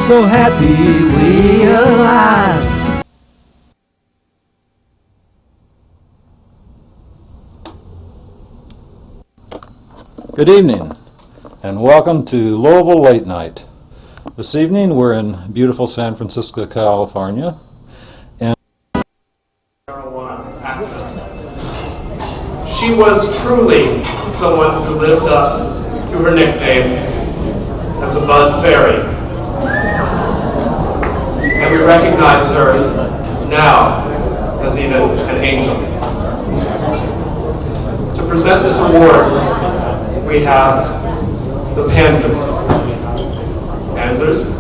so happy we alive. Good evening, and welcome to Louisville Late Night. This evening we're in beautiful San Francisco, California. And marijuana actress. She was truly someone who lived up to her nickname as a Bud Fairy. And we recognize her now as even an angel. To present this award, we have the Panzers. Panzers?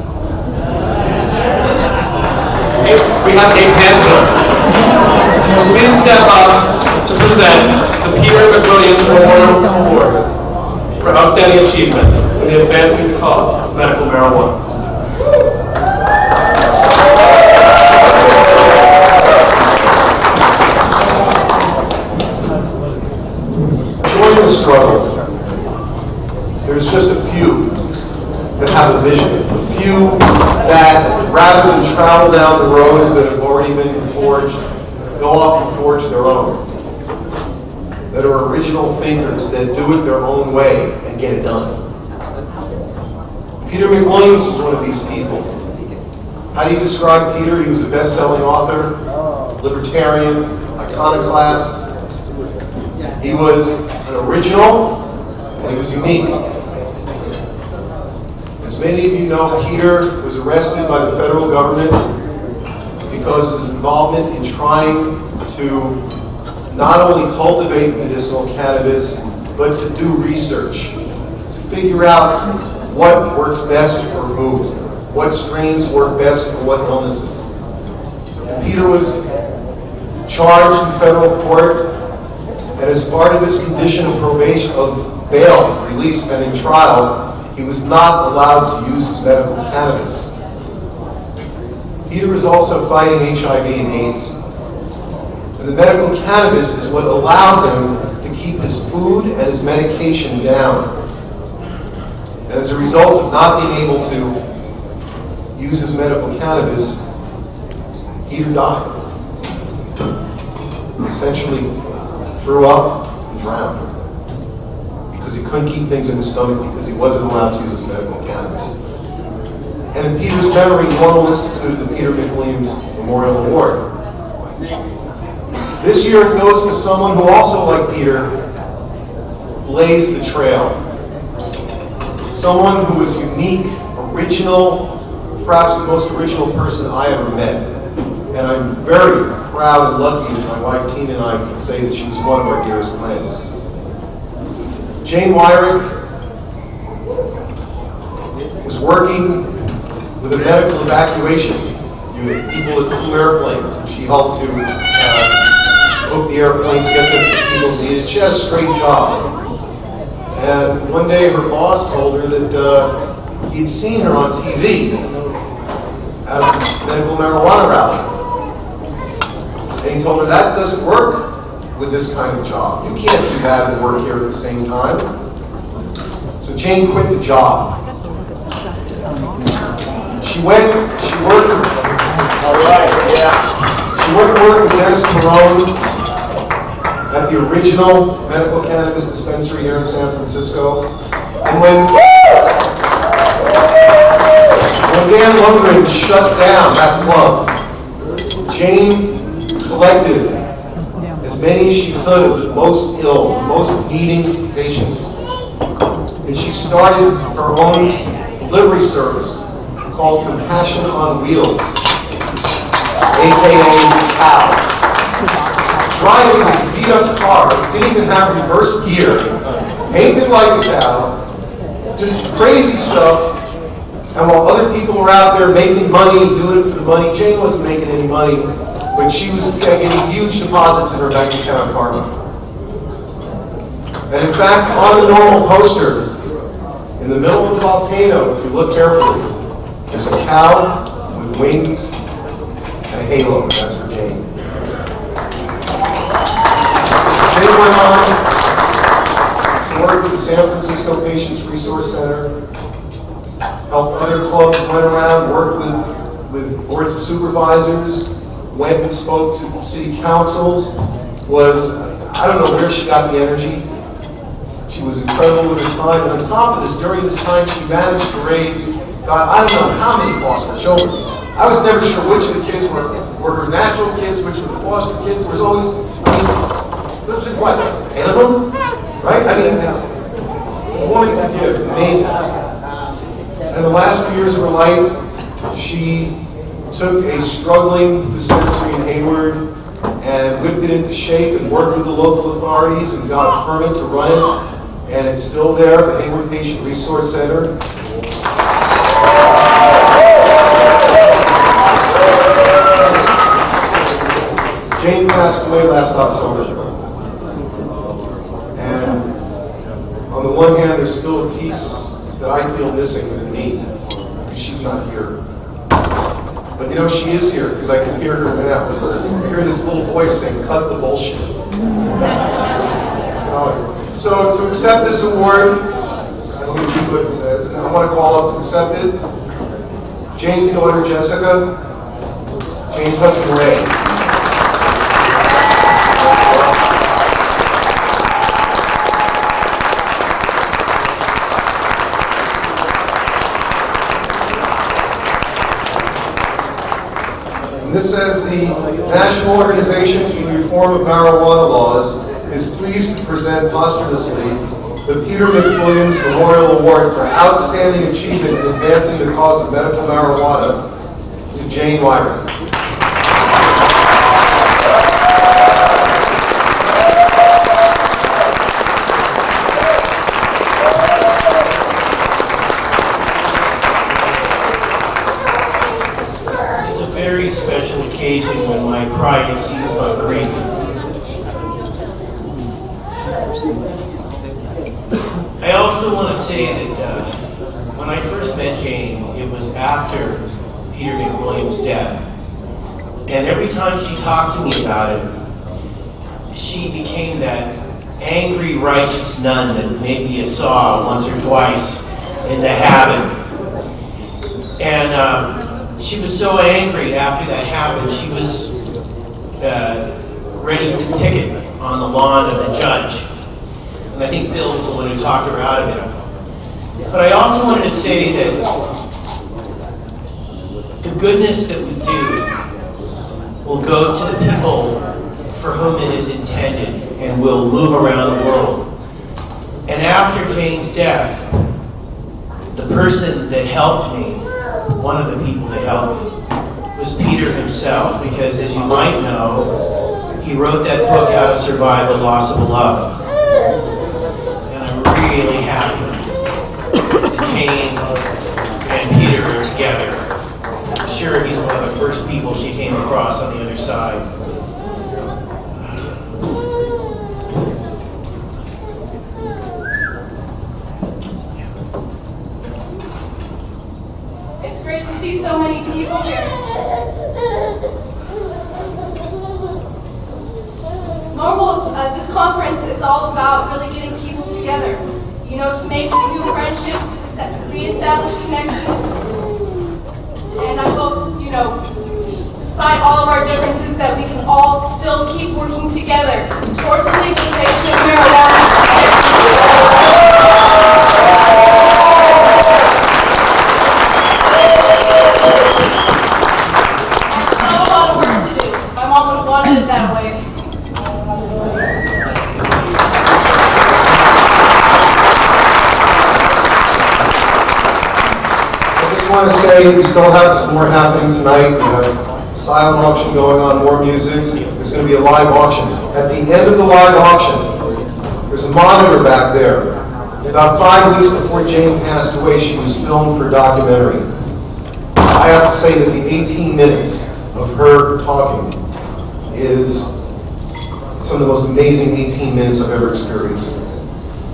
We have a Panzer. Please step up to present the Peter McWilliams Memorial Award for Outstanding Achievement in the Advancing the Cause of Medical Marijuana. Join the struggle. There's just a few that have a vision, a few that, rather than travel down the roads that have already been forged, go off and forge their own, that are original thinkers that do it their own way and get it done. Peter McWilliams was one of these people. How do you describe Peter? He was a best-selling author, libertarian, iconoclast. He was an original, and he was unique. As many of you know, Peter was arrested by the federal government because of his involvement in trying to not only cultivate medicinal cannabis, but to do research, to figure out what works best for who, what strains work best for what illnesses. And Peter was charged in federal court, and as part of his condition of probation, of bail, release pending trial, he was not allowed to use his medical cannabis. Peter was also fighting HIV and AIDS. And the medical cannabis is what allowed him to keep his food and his medication down. And as a result of not being able to use his medical cannabis, Peter died. He essentially threw up and drowned because he couldn't keep things in his stomach because he wasn't allowed to use his medical cannabis. And in Peter's memory, we want to institute the Peter McWilliams Memorial Award. This year it goes to someone who also, like Peter, blazed the trail. Someone who was unique, original, perhaps the most original person I ever met. And I'm very proud and lucky that my wife Tina and I can say that she was one of our dearest friends. Jane Wyrick was working with a medical evacuation unit, people that flew airplanes, and she helped to book the airplanes, get them to people needed. She had a straight job. And one day her boss told her that he'd seen her on TV at a medical marijuana rally. And he told her, that doesn't work with this kind of job. You can't do that and work here at the same time. So Jane quit the job. She went to work with Dennis Marone at the original medical cannabis dispensary here in San Francisco. And when Dan Lundgren shut down that club, Jane collected as many as she could of the most ill, the most needing patients. And she started her own delivery service called Compassion on Wheels, aka COW. Driving this beat-up car, didn't even have reverse gear, painted like a cow, just crazy stuff. And while other people were out there making money, doing it for the money, Jane wasn't making any money, but she was getting huge deposits in her bank account apartment. And in fact, on the normal poster, in the middle of the volcano, if you look carefully, there's a cow with wings and a halo. That's for Jane. Jane went on to work with the San Francisco Patients Resource Center, helped other clubs, went around, worked with boards of supervisors, went and spoke to city councils, I don't know where she got the energy. She was incredible with her time, and on top of this, during this time, she managed to raise, God, I don't know how many foster children. I was never sure which of the kids were her natural kids, which were the foster kids. There was always, what, 10 of them? Right? I mean, it's a woman can give, amazing. And the last few years of her life, she took a struggling dispensary in Hayward and whipped it into shape and worked with the local authorities and got a permit to run it. And it's still there, the Hayward Patient Resource Center. Jane passed away last October. And on the one hand, there's still a piece that I feel missing in me, because she's not here. But you know, she is here, because I can hear her now. I hear this little voice saying, cut the bullshit. So to accept this award, let me read what it says, and I want to call up to accept it, Jane's daughter Jessica, Jane's husband Ray. This says the National Organization for the Reform of Marijuana Laws is pleased to present posthumously the Peter McWilliams Memorial Award for outstanding achievement in advancing the cause of medical marijuana to Jane Wyrick. Very special occasion when my pride is seized by grief. I also want to say that when I first met Jane, it was after Peter McWilliams' death. And every time she talked to me about it, she became that angry, righteous nun that maybe you saw once or twice in the Habit. And she was so angry after that happened, she was ready to picket on the lawn of the judge. And I think Bill was the one who talked her out of it. But I also wanted to say that the goodness that we do will go to the people for whom it is intended and will move around the world. And after Jane's death, the person that helped me, one of the people that helped me, was Peter himself, because as you might know, he wrote that book, How to Survive the Loss of a Love. And I'm really happy that Jane and Peter are together. I'm sure he's one of the first people she came across on the other side. It's great to see so many people here. This conference is all about really getting people together, you know, to make new friendships, reestablish connections. And I hope, you know, despite all of our differences, that we can all still keep working together towards the legalization of marijuana. I want to say we still have some more happening tonight. We have a silent auction going on, more music. There's going to be a live auction. At the end of the live auction, there's a monitor back there. About 5 weeks before Jane passed away, she was filmed for a documentary. I have to say that the 18 minutes of her talking is some of the most amazing 18 minutes I've ever experienced.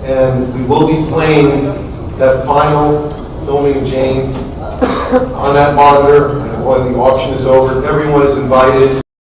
And we will be playing that final filming of Jane on that monitor, and when the auction is over, everyone is invited.